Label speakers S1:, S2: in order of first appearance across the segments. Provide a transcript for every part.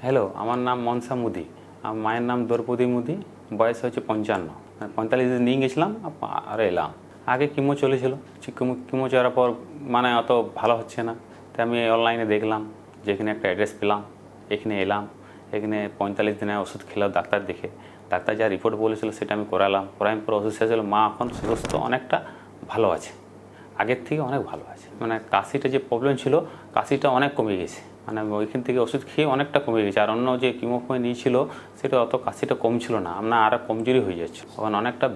S1: Hello, আমার নাম মনসা মুদি। আমার মায়ের নাম দ্রৌপদী মুদি। বয়স হচ্ছে 55। 45 দিন নিয়ে গেছিলাম আর এলাম। আগে কিমো চলেছিল, কিমো চলার পর মানে অত ভালো হচ্ছে না। তাই আমি অনলাইনে দেখলাম, যেখানে একটা অ্যাড্রেস পেলাম, এখানে এলাম। এখানে 45 দিনের ওষুধ খেলাম ডাক্তার দেখে। ডাক্তার যা রিপোর্ট বলেছিল সেটা আমি করালাম। করার পর ওষুধ শেষ হলো। মা এখন সুস্থ, অনেকটা ভালো আছে, আগের থেকে অনেক ভালো আছে। মানে কাশিটা যে প্রবলেম ছিল, কাশিটা অনেক কমে গেছে। মানে ওইখান থেকে ওষুধ খেয়ে অনেকটা কমে গেছে। আর অন্য যে কিমোফাই নিয়েছিল সেটা অত কাশিটা কম ছিল না, আপনার আরও কমজোরি হয়ে যাচ্ছে। এখন অনেকটা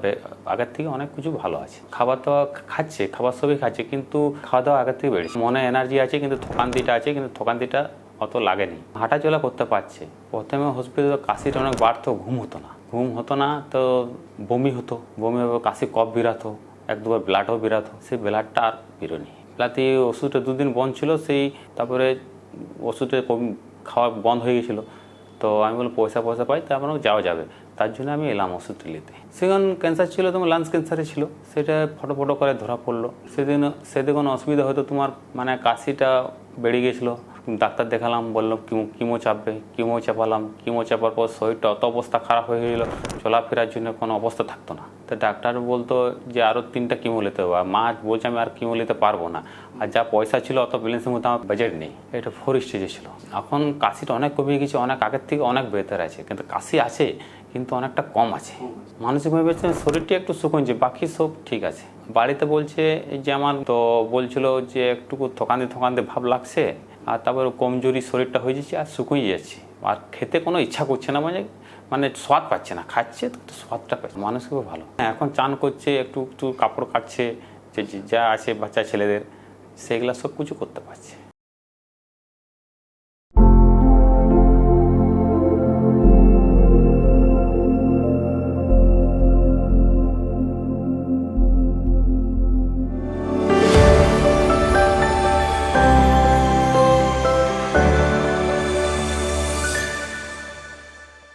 S1: আগের থেকে অনেক কিছু ভালো আছে। খাবার দাওয়া খাচ্ছে, খাবার সবই খাচ্ছে, কিন্তু খাওয়া দাওয়া আগের থেকে বেড়েছে। মনে এনার্জি আছে, কিন্তু থকান্তিটা আছে, কিন্তু থকান্তিটা অত লাগেনি। হাঁটাচলা করতে পারছে। প্রথমে হসপিটালে কাশিটা অনেক বাড়তো, ঘুম হতো না, তো বমি হতো, বমি হবে, কাশি কফ বেরাতো, এক দুবার ব্লাডও বেরাতো। সেই ব্লাডটা আর বেরোনি। রাতে ওষুধটা 2 দিন বন্ধ ছিল, তারপরে ওষুধটা খাওয়া বন্ধ হয়ে গেছিলো। তো আমি বললাম পয়সা পাই, তারপর যাওয়া যাবে। তার জন্য আমি এলাম ওষুধটা নিতে। সেখানে ক্যান্সার ছিল, তোমার লাংস ক্যান্সারে ছিল। সেটা ফটো করে ধরা পড়লো। সেদিন কোনো অসুবিধা হয়তো তোমার মানে কাশিটা বেড়ে গিয়েছিলো। ডাক্তার দেখালাম, বললো কিমো চাপবে। কিমো চাপালাম। কিমো চাপার পর শরীরটা অত অবস্থা খারাপ হয়ে গেছিলো, চলাফেরার জন্য কোনো অবস্থা থাকতো না। তো ডাক্তার বলতো যে আরও 3টা কিমো নিতে হবে। মা বলছে আমি আর কিমো নিতে পারবো না, আর যা পয়সা ছিল অত ব্যালেন্সের মধ্যে আমার বাজেট নেই। এটা 4 স্টেজে ছিল। এখন কাশিটা অনেক কমে গেছে, অনেক আগের থেকে অনেক বেটার আছে। কিন্তু কাশি আছে, কিন্তু অনেকটা কম আছে। মানসিকভাবে শরীরটি একটু শুকোচ্ছে, বাকি সব ঠিক আছে। বাড়িতে বলছে যে আমার তো বলছিল যে একটুকু থকান্তি ভাব লাগছে, আর তারপরে কমজোরি শরীরটা হয়ে যাচ্ছে, আর শুকিয়ে যাচ্ছে, আর খেতে কোনো ইচ্ছা করছে না। মানে স্বাদ পাচ্ছে না, খাচ্ছে তো স্বাদটা পাচ্ছে। মানুষকেও ভালো। এখন চান করছে, একটু কাপড় কাটছে, যা আছে বাচ্চা ছেলেদের, সেগুলো সব কিছু করতে পারছে।